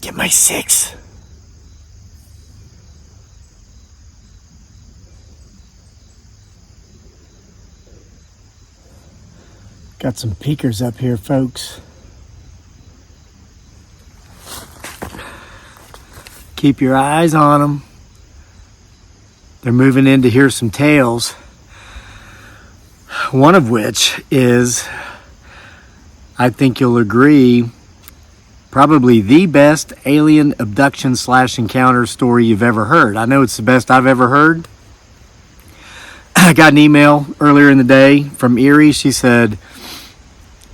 Get my 6. Got some peekers up here, folks. Keep your eyes on them. They're moving in to hear some tales. One of which is, I think you'll agree, probably the best alien abduction / encounter story you've ever heard. I know it's the best I've ever heard. I got an email earlier in the day from Erie. She said,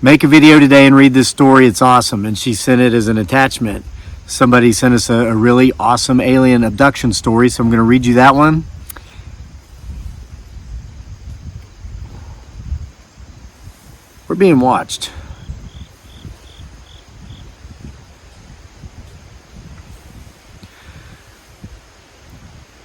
make a video today and read this story. It's awesome. And she sent it as an attachment. Somebody sent us a really awesome alien abduction story. So I'm going to read you that one. We're being watched.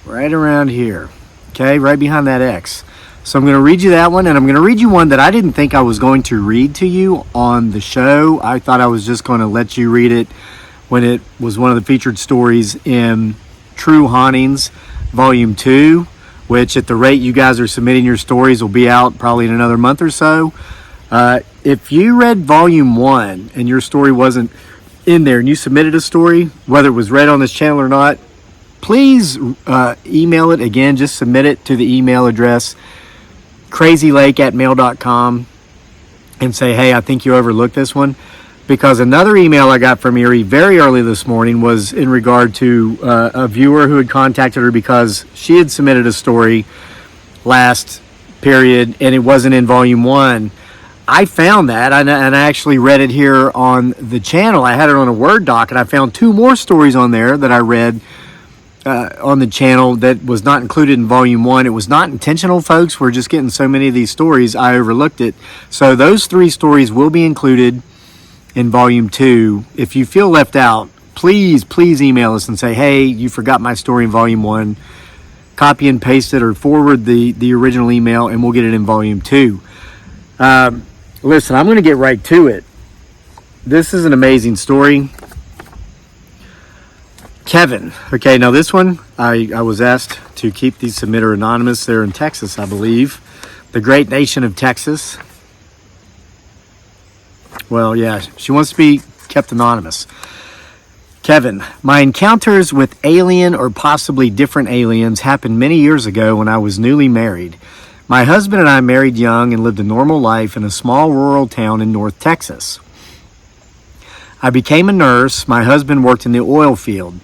Right around here. Okay, right behind that X. So I'm going to read you that one, and I'm going to read you one that I didn't think I was going to read to you on the show. I thought I was just going to let you read it when it was one of the featured stories in True Hauntings Volume 2, which at the rate you guys are submitting your stories will be out probably in another month or so. If you read Volume 1 and your story wasn't in there and you submitted a story, whether it was read on this channel or not, please email it again. Just submit it to the email address crazylake@mail.com and say, hey, I think you overlooked this one. Because another email I got from Erie very early this morning was in regard to a viewer who had contacted her because she had submitted a story last period and it wasn't in Volume 1. I found that, and I actually read it here on the channel. I had it on a Word doc, and I found 2 more stories on there that I read on the channel that was not included in Volume 1. It was not intentional, folks. We're just getting so many of these stories, I overlooked it. So those 3 stories will be included in Volume 2. If you feel left out, please email us and say, hey, you forgot my story in Volume 1. Copy and paste it or forward the original email, and we'll get it in Volume 2. Listen, I'm going to get right to it. This is an amazing story. Kevin. Okay, now this one, I was asked to keep the submitter anonymous there in Texas, I believe. The great nation of Texas. Well, yeah, she wants to be kept anonymous. Kevin, my encounters with alien or possibly different aliens happened many years ago when I was newly married. My husband and I married young and lived a normal life in a small rural town in North Texas. I became a nurse. My husband worked in the oil field,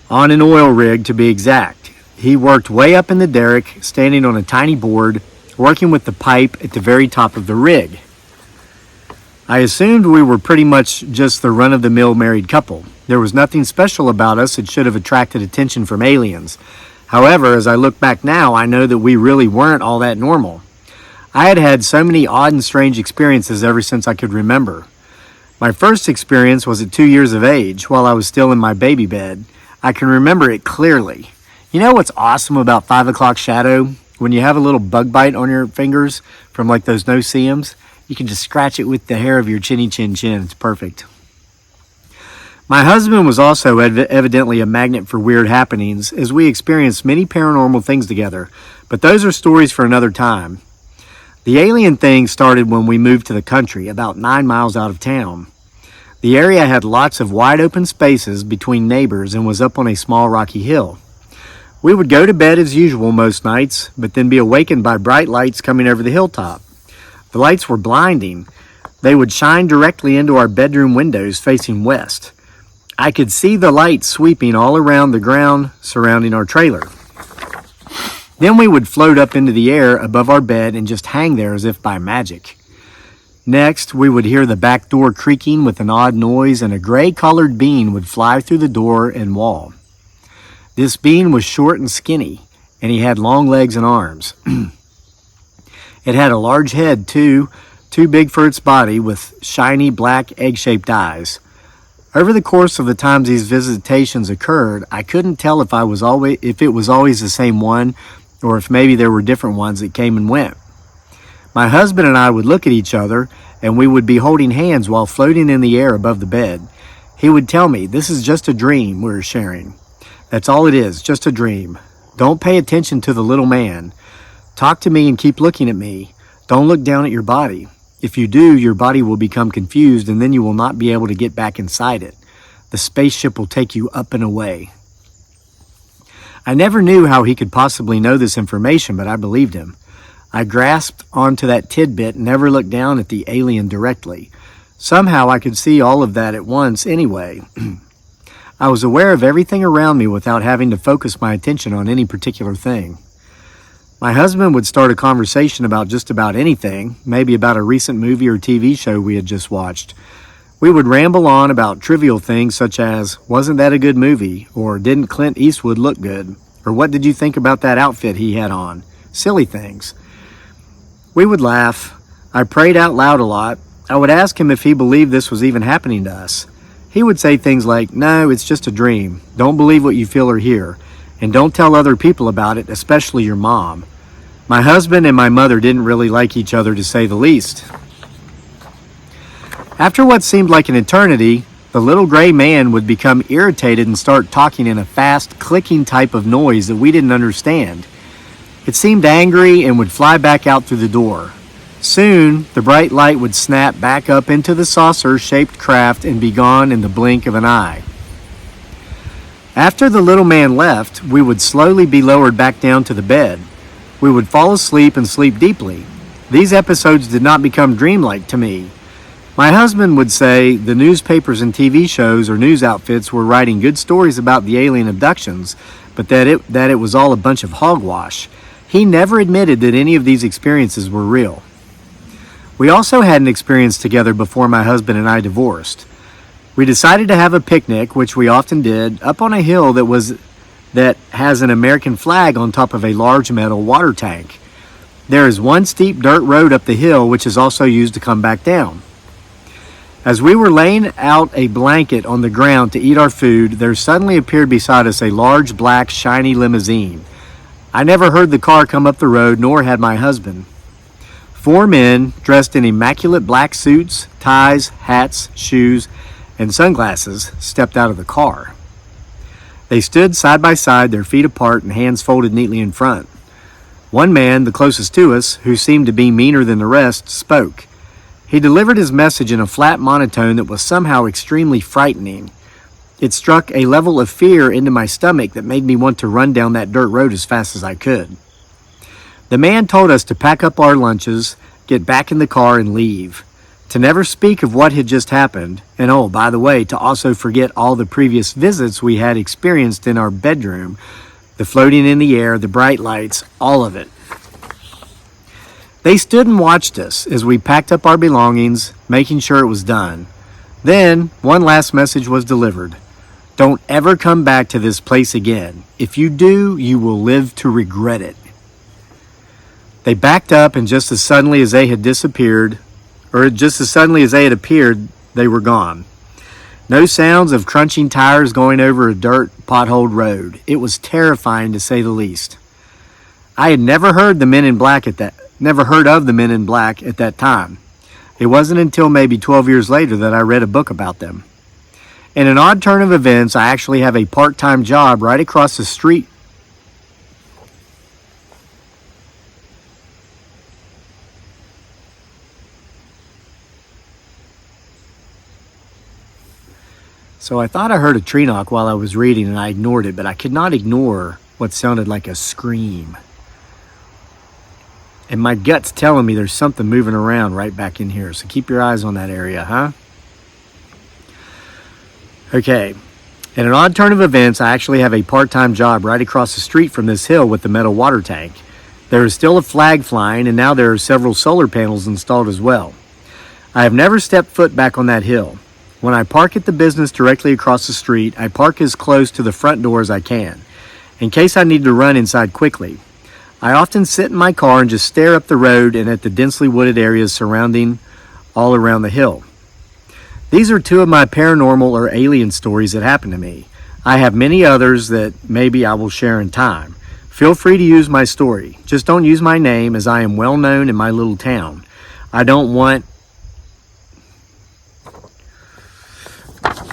on an oil rig to be exact. He worked way up in the derrick, standing on a tiny board, working with the pipe at the very top of the rig. I assumed we were pretty much just the run-of-the-mill married couple. There was nothing special about us that should have attracted attention from aliens. However, as I look back now, I know that we really weren't all that normal. I had had so many odd and strange experiences ever since I could remember. My first experience was at 2 years of age, while I was still in my baby bed. I can remember it clearly. You know what's awesome about 5 o'clock shadow? When you have a little bug bite on your fingers from like those no-see-ums, you can just scratch it with the hair of your chinny chin chin. It's perfect. My husband was also evidently a magnet for weird happenings, as we experienced many paranormal things together, but those are stories for another time. The alien thing started when we moved to the country, about 9 miles out of town. The area had lots of wide open spaces between neighbors and was up on a small rocky hill. We would go to bed as usual most nights, but then be awakened by bright lights coming over the hilltop. The lights were blinding. They would shine directly into our bedroom windows facing west. I could see the lights sweeping all around the ground surrounding our trailer. Then we would float up into the air above our bed and just hang there as if by magic. Next, we would hear the back door creaking with an odd noise, and a gray-colored being would fly through the door and wall. This being was short and skinny, and he had long legs and arms. It had a large head, too big for its body, with shiny black egg-shaped eyes. Over the course of the times these visitations occurred, I couldn't tell if it was always the same one, or if maybe there were different ones that came and went. My husband and I would look at each other, and we would be holding hands while floating in the air above the bed. He would tell me, "This is just a dream we're sharing. That's all it is, just a dream. Don't pay attention to the little man. Talk to me and keep looking at me. Don't look down at your body. If you do, your body will become confused and then you will not be able to get back inside it. The spaceship will take you up and away." I never knew how he could possibly know this information, but I believed him. I grasped onto that tidbit and never looked down at the alien directly. Somehow I could see all of that at once anyway. I was aware of everything around me without having to focus my attention on any particular thing. My husband would start a conversation about just about anything, maybe about a recent movie or TV show we had just watched. We would ramble on about trivial things such as, "Wasn't that a good movie?" or "Didn't Clint Eastwood look good?" or "What did you think about that outfit he had on?" Silly things. We would laugh. I prayed out loud a lot. I would ask him if he believed this was even happening to us. He would say things like, "No, it's just a dream. Don't believe what you feel or hear. And don't tell other people about it, especially your mom." My husband and my mother didn't really like each other, to say the least. After what seemed like an eternity, the little gray man would become irritated and start talking in a fast, clicking type of noise that we didn't understand. It seemed angry and would fly back out through the door. Soon, the bright light would snap back up into the saucer-shaped craft and be gone in the blink of an eye. After the little man left, we would slowly be lowered back down to the bed. We would fall asleep and sleep deeply. These episodes did not become dreamlike to me. My husband would say the newspapers and TV shows or news outfits were writing good stories about the alien abductions, but that it was all a bunch of hogwash. He never admitted that any of these experiences were real. We also had an experience together before my husband and I divorced. We decided to have a picnic, which we often did, up on a hill that has an American flag on top of a large metal water tank. There is one steep dirt road up the hill, which is also used to come back down. As we were laying out a blanket on the ground to eat our food, there suddenly appeared beside us a large, black, shiny limousine. I never heard the car come up the road, nor had my husband. 4 men, dressed in immaculate black suits, ties, hats, shoes, and sunglasses, stepped out of the car. They stood side by side, their feet apart and hands folded neatly in front. One man, the closest to us, who seemed to be meaner than the rest, spoke. He delivered his message in a flat monotone that was somehow extremely frightening. It struck a level of fear into my stomach that made me want to run down that dirt road as fast as I could. The man told us to pack up our lunches, get back in the car, and leave. To never speak of what had just happened, and oh, by the way, to also forget all the previous visits we had experienced in our bedroom, the floating in the air, the bright lights, all of it. They stood and watched us as we packed up our belongings, making sure it was done. Then, one last message was delivered. Don't ever come back to this place again. If you do, you will live to regret it. They backed up, and just as suddenly as they had appeared, they were gone. No sounds of crunching tires going over a dirt potholed road. It was terrifying, to say the least. I had never heard of the Men in Black at that time. It wasn't until maybe 12 years later that I read a book about them. In an odd turn of events, I actually have a part-time job right across the street. So I thought I heard a tree knock while I was reading and I ignored it, but I could not ignore what sounded like a scream. And my gut's telling me there's something moving around right back in here. So keep your eyes on that area, huh? Okay. In an odd turn of events, I actually have a part-time job right across the street from this hill with the metal water tank. There is still a flag flying, and now there are several solar panels installed as well. I have never stepped foot back on that hill. When I park at the business directly across the street, I park as close to the front door as I can, in case I need to run inside quickly. I often sit in my car and just stare up the road and at the densely wooded areas surrounding all around the hill. These are 2 of my paranormal or alien stories that happened to me. I have many others that maybe I will share in time. Feel free to use my story. Just don't use my name, as I am well known in my little town. I don't want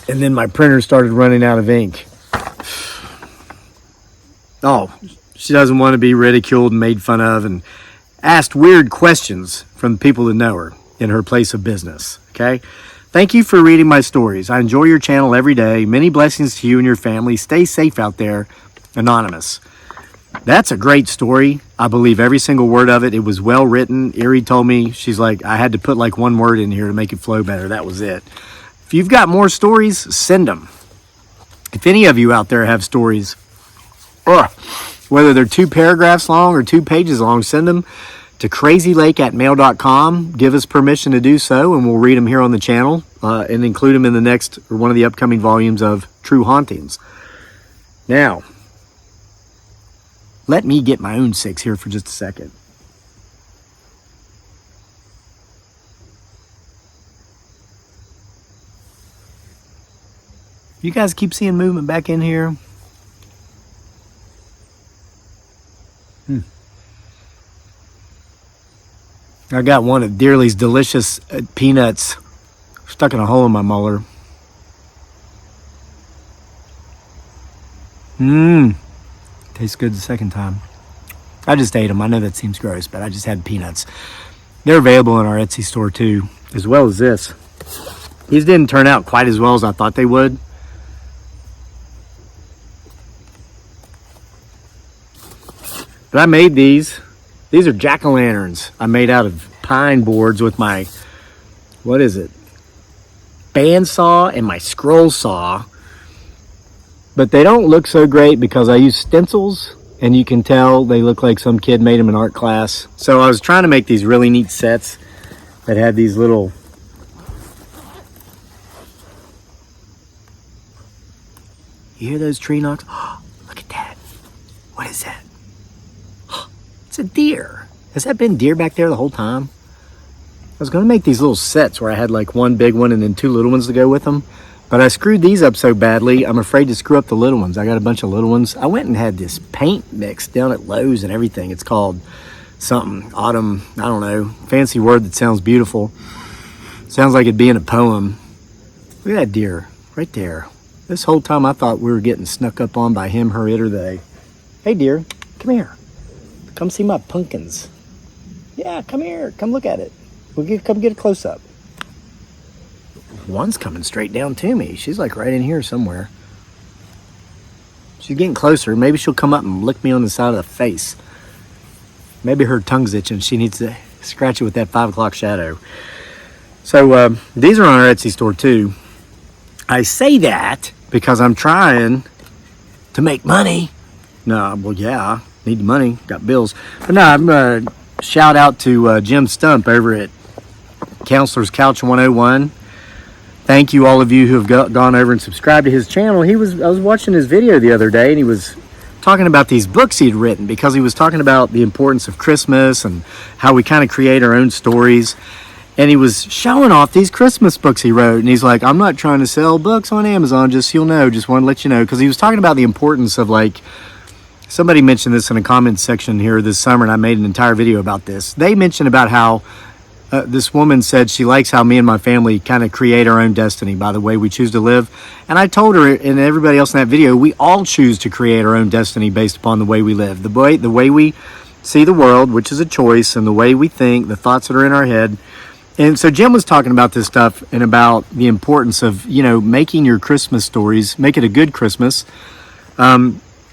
And then my printer started running out of ink. Oh, she doesn't want to be ridiculed and made fun of and asked weird questions from people that know her in her place of business. Okay? Thank you for reading my stories. I enjoy your channel every day. Many blessings to you and your family. Stay safe out there. Anonymous. That's a great story. I believe every single word of it. It was well written. Erie told me, she's like, I had to put like one word in here to make it flow better. That was it. If you've got more stories, send them. If any of you out there have stories, whether they're 2 paragraphs long or 2 pages long, send them to crazylake@mail.com. Give us permission to do so, and we'll read them here on the channel and include them in the next or one of the upcoming volumes of True Hauntings. Now, let me get my own 6 here for just a second. You guys keep seeing movement back in here? I got one of Dearly's delicious peanuts stuck in a hole in my molar. Tastes good the second time. I just ate them. I know that seems gross, but I just had peanuts. They're available in our Etsy store too, as well as this. These didn't turn out quite as well as I thought they would. But I made these. These are jack-o'-lanterns I made out of pine boards with my, what is it? Bandsaw and my scroll saw. But they don't look so great because I use stencils, and you can tell they look like some kid made them in art class. So I was trying to make these really neat sets that had these little, you hear those tree knocks? Oh, look at that. What is that? It's a deer. Has that been deer back there the whole time? I was going to make these little sets where I had like one big one and then 2 little ones to go with them. But I screwed these up so badly, I'm afraid to screw up the little ones. I got a bunch of little ones. I went and had this paint mix down at Lowe's and everything. It's called something, autumn, I don't know, fancy word that sounds beautiful. Sounds like it'd be in a poem. Look at that deer right there. This whole time I thought we were getting snuck up on by him, her, it, or they. Hey deer, come here. Come see my pumpkins. Yeah, come here. Come look at it. Come get a close-up. One's coming straight down to me. She's like right in here somewhere. She's getting closer. Maybe she'll come up and lick me on the side of the face. Maybe her tongue's itching. She needs to scratch it with that 5 o'clock shadow. So these are on our Etsy store too. I say that because I'm trying to make money. No, well, yeah, need the money. Got bills. But no, I'm going to shout out to Jim Stump over at Counselor's Couch 101. Thank you, all of you who have gone over and subscribed to his channel. I was watching his video the other day, and he was talking about these books he'd written because he was talking about the importance of Christmas and how we kind of create our own stories. And he was showing off these Christmas books he wrote. And he's like, I'm not trying to sell books on Amazon, just so you'll know. Just want to let you know. Because he was talking about the importance of, like, somebody mentioned this in a comment section here this summer, and I made an entire video about this. They mentioned about how this woman said she likes how me and my family kind of create our own destiny by the way we choose to live. And I told her and everybody else in that video, we all choose to create our own destiny based upon the way we live. The way we see the world, which is a choice, and the way we think, the thoughts that are in our head. And so Jim was talking about this stuff and about the importance of, making your Christmas stories, make it a good Christmas.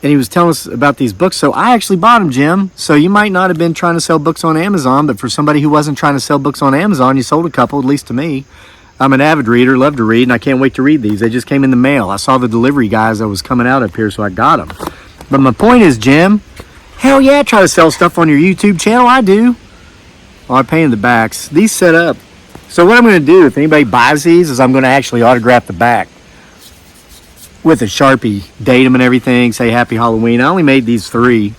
And he was telling us about these books. So I actually bought them, Jim. So you might not have been trying to sell books on Amazon, but for somebody who wasn't trying to sell books on Amazon, you sold a couple, at least to me. I'm an avid reader, love to read, and I can't wait to read these. They just came in the mail. I saw the delivery guys that was coming out up here, so I got them. But my point is, Jim, hell yeah, try to sell stuff on your YouTube channel. I do. Well, I painted the backs. These set up. So what I'm going to do, if anybody buys these, is I'm going to actually autograph the back with a Sharpie, date them and everything, say Happy Halloween. I only made these 3.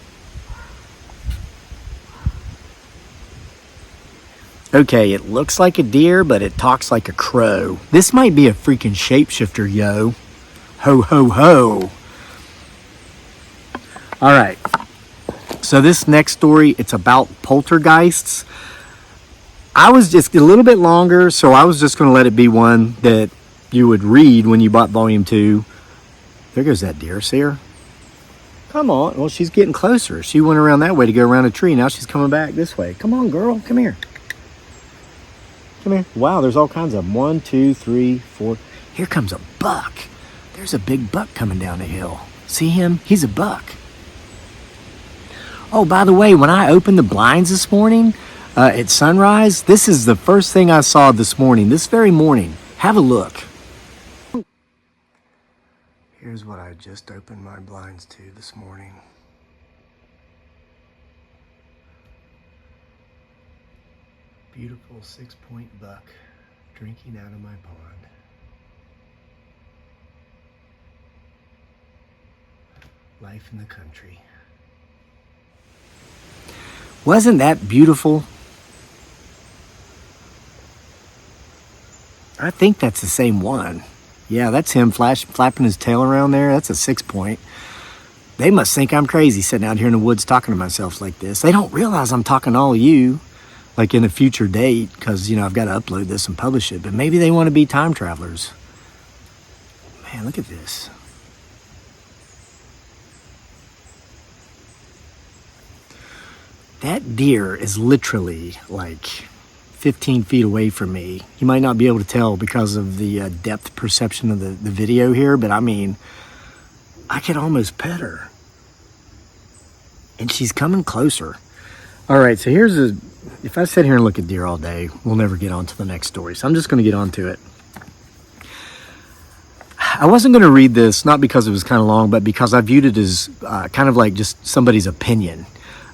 Okay, it looks like a deer, but it talks like a crow. This might be a freaking shapeshifter, yo. Ho, ho, ho. All right. So this next story, it's about poltergeists. I was just a little bit longer, so I was just going to let it be one that you would read when you bought volume 2. There goes that deer. See her? Come on. Well, she's getting closer. She went around that way to go around a tree. Now she's coming back this way. Come on, girl. Come here. Come here. Wow, there's all kinds of them. 1, 2, 3, 4. Here comes a buck. There's a big buck coming down the hill. See him? He's a buck. Oh, by the way, when I opened the blinds this morning at sunrise, this is the first thing I saw this morning, this very morning. Have a look. Here's what I just opened my blinds to this morning. Beautiful 6-point buck drinking out of my pond. Life in the country. Wasn't that beautiful? I think that's the same one. Yeah, that's him flapping his tail around there. That's a 6-point. They must think I'm crazy sitting out here in the woods talking to myself like this. They don't realize I'm talking to all of you, like in a future date, because, you know, I've got to upload this and publish it. But maybe they want to be time travelers. Man, look at this. That deer is literally like 15 feet away from me. You might not be able to tell because of the depth perception of the video here, but I mean, I could almost pet her. And she's coming closer. All right, so if I sit here and look at deer all day, we'll never get on to the next story. So I'm just going to get on to it. I wasn't going to read this, not because it was kind of long, but because I viewed it as kind of like just somebody's opinion.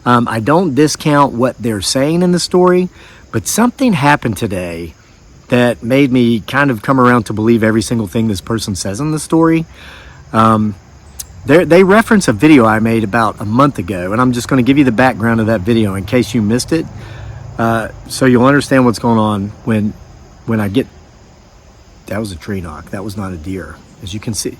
I don't discount what they're saying in the story, but something happened today that made me kind of come around to believe every single thing this person says in the story. They reference a video I made about a month ago, and I'm just going to give you the background of that video in case you missed it, so you'll understand what's going on when I get... That was a tree knock. That was not a deer, as you can see.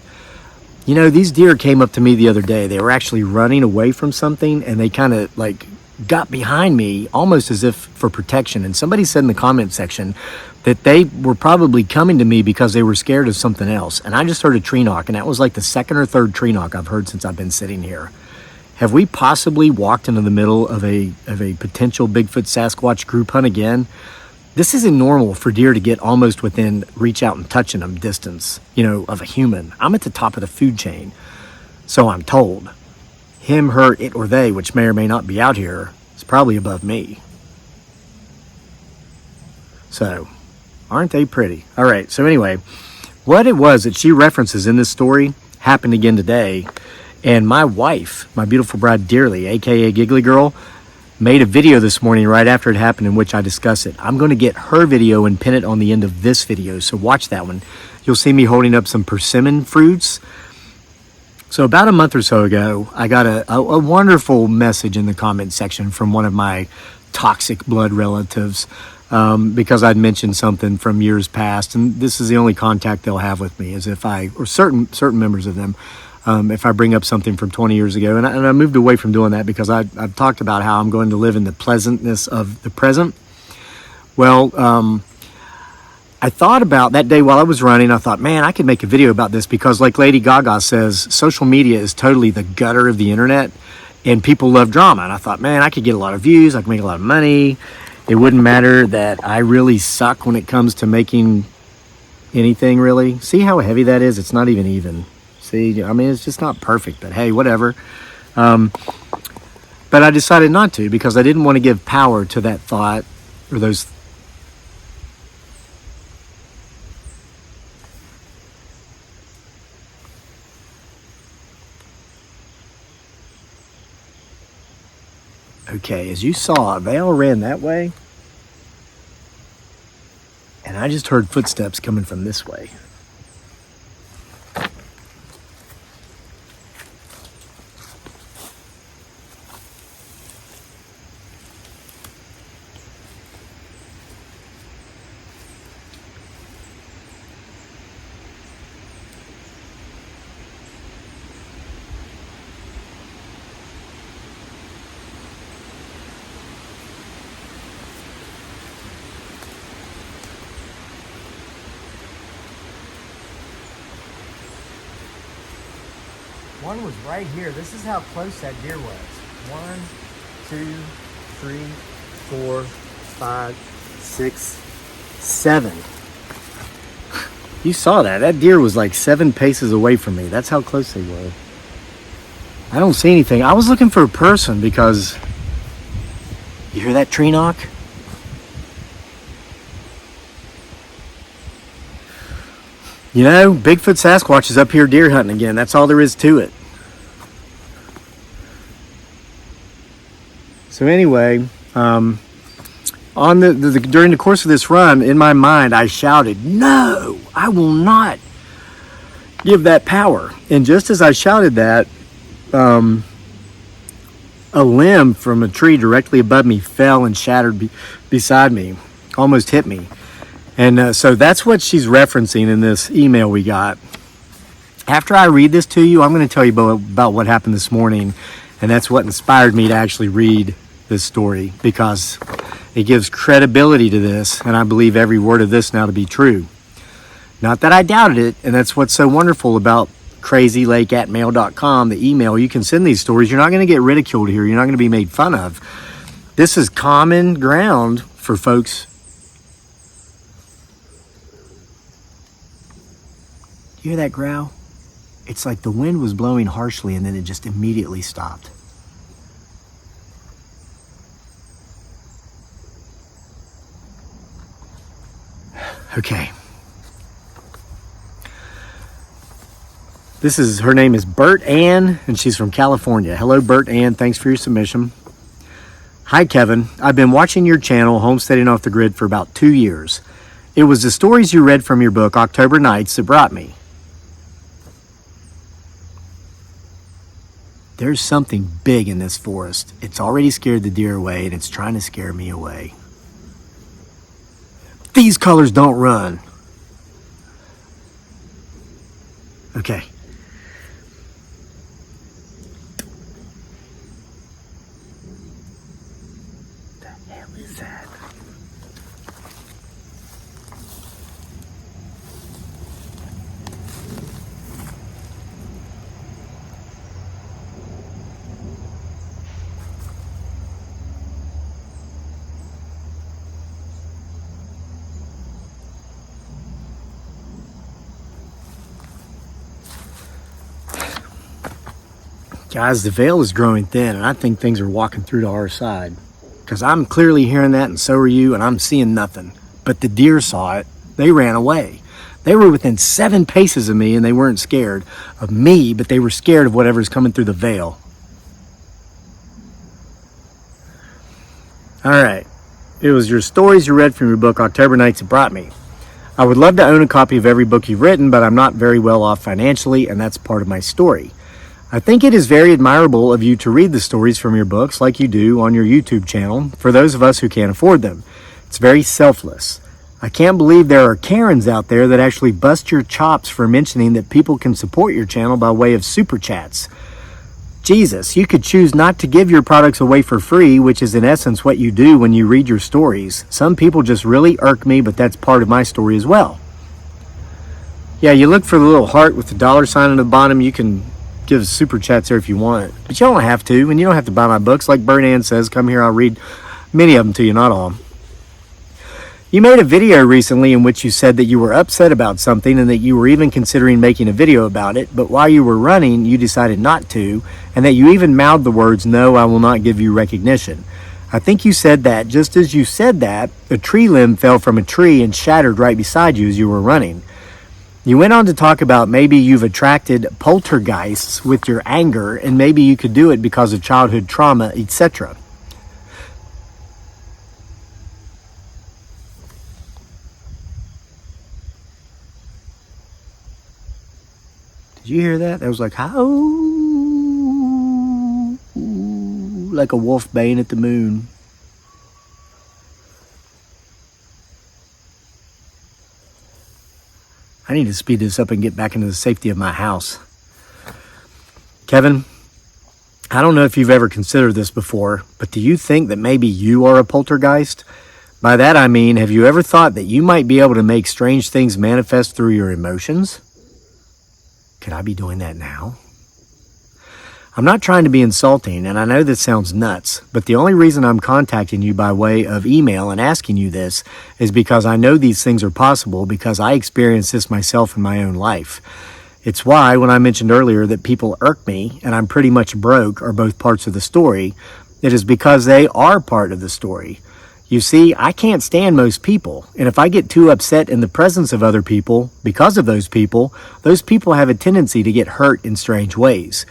You know, these deer came up to me the other day. They were actually running away from something, and they kind of like got behind me almost as if for protection. And somebody said in the comment section that they were probably coming to me because they were scared of something else. And I just heard a tree knock, and that was like the second or third tree knock I've heard since I've been sitting here. Have we possibly walked into the middle of a potential Bigfoot Sasquatch group hunt again? This isn't normal for deer to get almost within reach out and touching them distance, you know, of a human. I'm at the top of the food chain, so I'm told. Him, her, it, or they, which may or may not be out here, is probably above me. So, aren't they pretty? All right, so anyway, what it was that she references in this story happened again today, and my wife, my beautiful bride Dearly, aka Giggly Girl, made a video this morning right after it happened in which I discuss it. I'm going to get her video and pin it on the end of this video, so watch that one. You'll see me holding up some persimmon fruits. So about a month or so ago, I got a wonderful message in the comment section from one of my toxic blood relatives because I'd mentioned something from years past, and this is the only contact they'll have with me, is if or certain members of them, if I bring up something from 20 years ago. And I moved away from doing that because I've talked about how I'm going to live in the pleasantness of the present. Well, I thought about that day while I was running. I thought, man, I could make a video about this because, like Lady Gaga says, social media is totally the gutter of the internet, and people love drama. And I thought, man, I could get a lot of views. I could make a lot of money. It wouldn't matter that I really suck when it comes to making anything, really. See how heavy that is? It's not even. See, I mean, it's just not perfect, but hey, whatever. But I decided not to because I didn't want to give power to that thought or those. Okay, as you saw, they all ran that way. And I just heard footsteps coming from this way. one was right here. This is how close that deer was. 1, 2, 3, 4, 5, 6, 7. You saw that. That deer was like 7 paces away from me. That's how close they were. I don't see anything. I was looking for a person because... You hear that tree knock? You know, Bigfoot Sasquatch is up here deer hunting again. That's all there is to it. So anyway, during the course of this run, in my mind, I shouted, "No, I will not give that power." And just as I shouted that, a limb from a tree directly above me fell and shattered beside me, almost hit me. And so that's what she's referencing in this email we got. After I read this to you, I'm going to tell you about what happened this morning. And that's what inspired me to actually read this story, because it gives credibility to this. And I believe every word of this now to be true. Not that I doubted it. And that's what's so wonderful about crazylake@mail.com, the email. You can send these stories. You're not going to get ridiculed here. You're not going to be made fun of. This is common ground for folks. You hear that growl? It's like the wind was blowing harshly and then it just immediately stopped. Okay. Her name is Bert Ann, and she's from California. Hello, Bert Ann. Thanks for your submission. Hi, Kevin. I've been watching your channel, Homesteading Off the Grid, for about 2 years. It was the stories you read from your book, October Nights, that brought me. There's something big in this forest. It's already scared the deer away, and it's trying to scare me away. These colors don't run. Okay. What the hell is that? Guys, the veil is growing thin, and I think things are walking through to our side. Because I'm clearly hearing that, and so are you, and I'm seeing nothing. But the deer saw it. They ran away. They were within 7 paces of me, and they weren't scared of me, but they were scared of whatever's coming through the veil. All right. It was your stories you read from your book, October Nights, that brought me. I would love to own a copy of every book you've written, but I'm not very well off financially, and that's part of my story. I think it is very admirable of you to read the stories from your books like you do on your YouTube channel for those of us who can't afford them. It's very selfless. I can't believe there are Karens out there that actually bust your chops for mentioning that people can support your channel by way of super chats. Jesus, you could choose not to give your products away for free, which is in essence what you do when you read your stories. Some people just really irk me, but that's part of my story as well. Yeah, you look for the little heart with the $sign on the bottom. You can give super chats there if you want, but you don't have to, and you don't have to buy my books. Like Bert Ann says, come here, I'll read many of them to you, not all. You made a video recently in which you said that you were upset about something and that you were even considering making a video about it, but while you were running, you decided not to, and that you even mouthed the words, "No, I will not give you recognition." I think you said that just as you said that, a tree limb fell from a tree and shattered right beside you as you were running. You went on to talk about maybe you've attracted poltergeists with your anger, and maybe you could do it because of childhood trauma, etc. Did you hear that? That was like, how? Like a wolf baying at the moon. I need to speed this up and get back into the safety of my house. Kevin, I don't know if you've ever considered this before, but do you think that maybe you are a poltergeist? By that I mean, have you ever thought that you might be able to make strange things manifest through your emotions? Could I be doing that now? I'm not trying to be insulting, and I know this sounds nuts, but the only reason I'm contacting you by way of email and asking you this is because I know these things are possible because I experienced this myself in my own life. It's why, when I mentioned earlier that people irk me and I'm pretty much broke are both parts of the story, it is because they are part of the story. You see, I can't stand most people, and if I get too upset in the presence of other people because of those people have a tendency to get hurt in strange ways.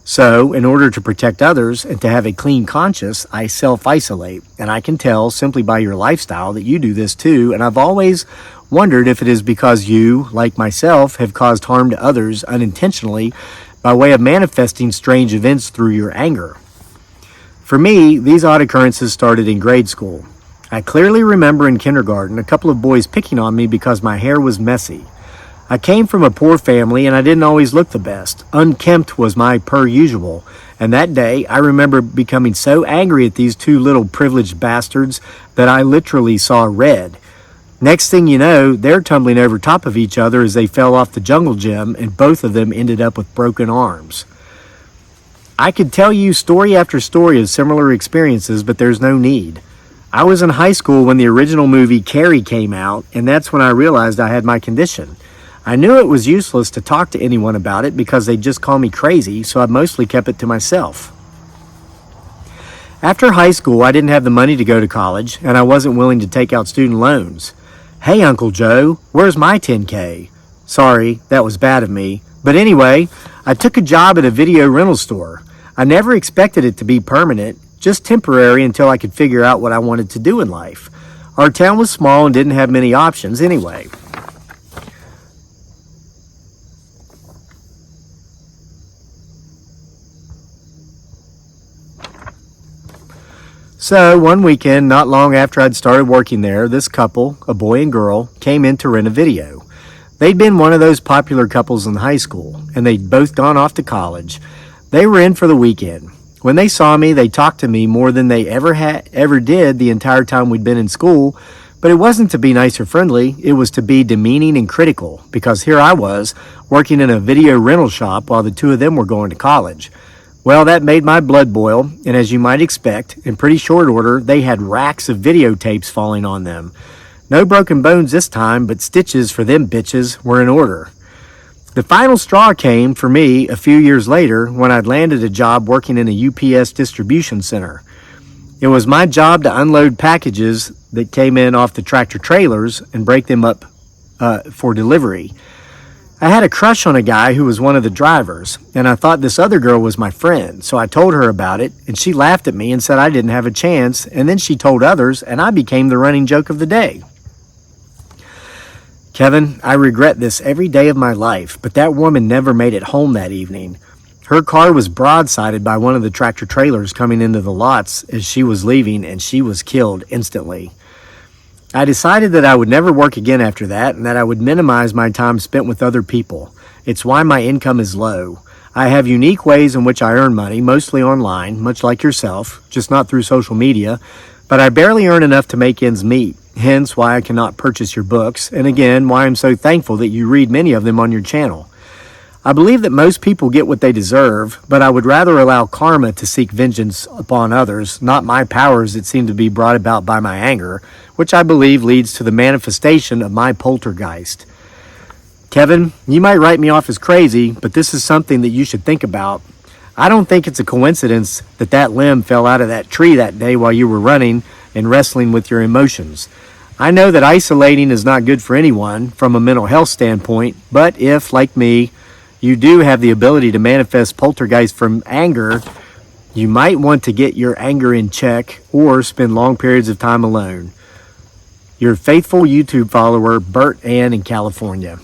So, in order to protect others and to have a clean conscience, I self-isolate. And I can tell simply by your lifestyle that you do this too. And I've always wondered if it is because you, like myself, have caused harm to others unintentionally by way of manifesting strange events through your anger. For me, these odd occurrences started in grade school. I clearly remember in kindergarten a couple of boys picking on me because my hair was messy. I came from a poor family and I didn't always look the best. Unkempt was my per usual. And that day, I remember becoming so angry at these two little privileged bastards that I literally saw red. Next thing you know, they're tumbling over top of each other as they fell off the jungle gym, and both of them ended up with broken arms. I could tell you story after story of similar experiences, but there's no need. I was in high school when the original movie Carrie came out, and that's when I realized I had my condition. I knew it was useless to talk to anyone about it because they'd just call me crazy, so I mostly kept it to myself. After high school, I didn't have the money to go to college, and I wasn't willing to take out student loans. Hey, Uncle Joe, where's my $10K? Sorry, that was bad of me. But anyway, I took a job at a video rental store. I never expected it to be permanent, just temporary until I could figure out what I wanted to do in life. Our town was small and didn't have many options anyway. So, one weekend, not long after I'd started working there, this couple, a boy and girl, came in to rent a video. They'd been one of those popular couples in high school, and they'd both gone off to college. They were in for the weekend. When they saw me, they talked to me more than they ever did the entire time we'd been in school, but it wasn't to be nice or friendly, it was to be demeaning and critical, because here I was, working in a video rental shop while the two of them were going to college. Well, that made my blood boil, and as you might expect, in pretty short order, they had racks of videotapes falling on them. No broken bones this time, but stitches for them bitches were in order. The final straw came for me a few years later when I'd landed a job working in a UPS distribution center. It was my job to unload packages that came in off the tractor trailers and break them up for delivery. I had a crush on a guy who was one of the drivers, and I thought this other girl was my friend, so I told her about it, and she laughed at me and said I didn't have a chance, and then she told others, and I became the running joke of the day. Kevin, I regret this every day of my life, but that woman never made it home that evening. Her car was broadsided by one of the tractor trailers coming into the lots as she was leaving, and she was killed instantly. I decided that I would never work again after that and that I would minimize my time spent with other people. It's why my income is low. I have unique ways in which I earn money, mostly online, much like yourself, just not through social media, but I barely earn enough to make ends meet, hence why I cannot purchase your books, and again, why I'm so thankful that you read many of them on your channel. I believe that most people get what they deserve, but I would rather allow karma to seek vengeance upon others, not my powers that seem to be brought about by my anger, which I believe leads to the manifestation of my poltergeist. Kevin, you might write me off as crazy, but this is something that you should think about. I don't think it's a coincidence that that limb fell out of that tree that day while you were running and wrestling with your emotions. I know that isolating is not good for anyone from a mental health standpoint, but if, like me, you do have the ability to manifest poltergeist from anger, you might want to get your anger in check or spend long periods of time alone. Your faithful YouTube follower, Bert Ann in California.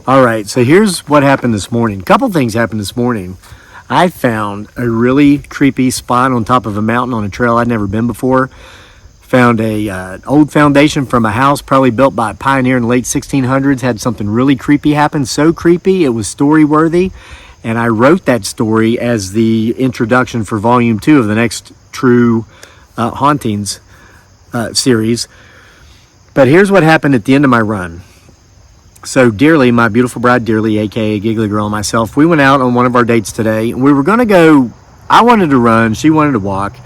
All right, so here's what happened this morning. A couple things happened this morning. I found a really creepy spot on top of a mountain on a trail I'd never been before. Found a old foundation from a house probably built by a pioneer in the late 1600s. Had something really creepy happen. So creepy, it was story worthy. And I wrote that story as the introduction for volume 2 of the next True Hauntings series. But here's what happened at the end of my run. So Dearly, my beautiful bride Dearly, aka Giggly Girl, and myself, we went out on one of our dates today. We were going to go, I wanted to run, she wanted to walk.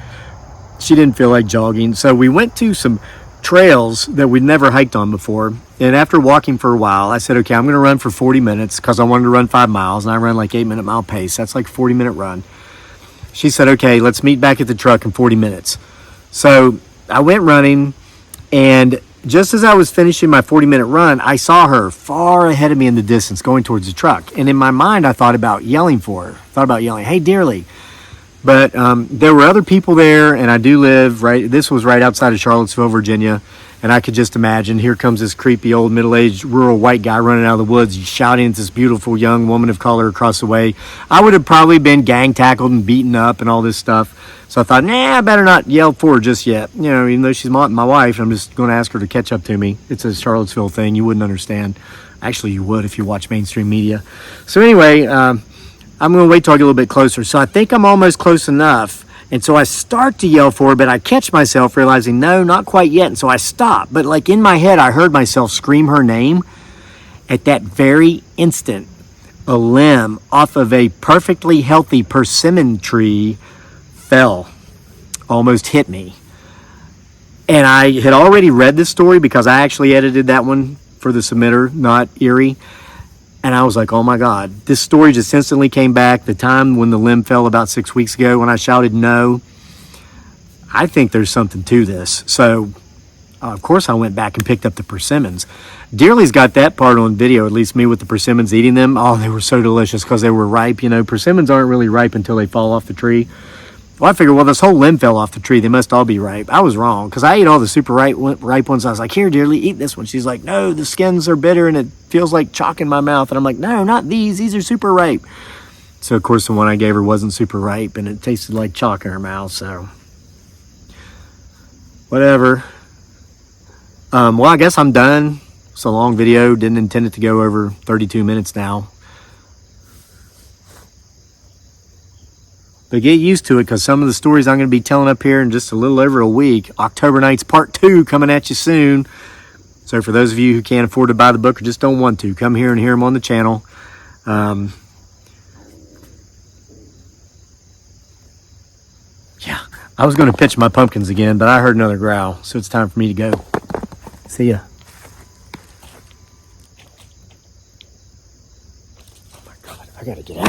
She didn't feel like jogging. So we went to some trails that we'd never hiked on before. And after walking for a while, I said, okay, I'm going to run for 40 minutes because I wanted to run 5 miles. And I ran like 8-minute mile pace. That's like a 40-minute run. She said, okay, let's meet back at the truck in 40 minutes. So I went running, and just as I was finishing my 40-minute run, I saw her far ahead of me in the distance going towards the truck. And in my mind, I thought about yelling for her. Thought about yelling, hey, Dearly. But there were other people there, and I do live right, this was right outside of Charlottesville, Virginia. And I could just imagine, here comes this creepy old middle-aged rural white guy running out of the woods, shouting at this beautiful young woman of color across the way. I would have probably been gang tackled and beaten up and all this stuff. So I thought, nah, I better not yell for her just yet. You know, even though she's my wife, I'm just going to ask her to catch up to me. It's a Charlottesville thing. You wouldn't understand. Actually, you would if you watch mainstream media. So anyway, I'm going to wait till I get a little bit closer. So I think I'm almost close enough. And so I start to yell for her, but I catch myself realizing, no, not quite yet. And so I stop. But like in my head, I heard myself scream her name. At that very instant, a limb off of a perfectly healthy persimmon tree fell, almost hit me. And I had already read this story because I actually edited that one for the submitter, not Erie. And I was like, oh my God, this story just instantly came back. The time when the limb fell about 6 weeks ago when I shouted no. I think there's something to this. So, of course, I went back and picked up the persimmons. Dearly's got that part on video, at least me with the persimmons eating them. Oh, they were so delicious because they were ripe. You know, persimmons aren't really ripe until they fall off the tree. Well, I figured, well, this whole limb fell off the tree. They must all be ripe. I was wrong because I ate all the super ripe ones. I was like, here, Dearly, eat this one. She's like, no, the skins are bitter and it feels like chalk in my mouth. And I'm like, no, not these. These are super ripe. So, of course, the one I gave her wasn't super ripe and it tasted like chalk in her mouth. So, whatever. Well, I guess I'm done. It's a long video. Didn't intend it to go over 32 minutes now. But get used to it because some of the stories I'm going to be telling up here in just a little over a week. October Nights Part 2 coming at you soon. So for those of you who can't afford to buy the book or just don't want to, come here and hear them on the channel. Yeah, I was going to pitch my pumpkins again, but I heard another growl. So it's time for me to go. See ya. Oh my God, I got to get out.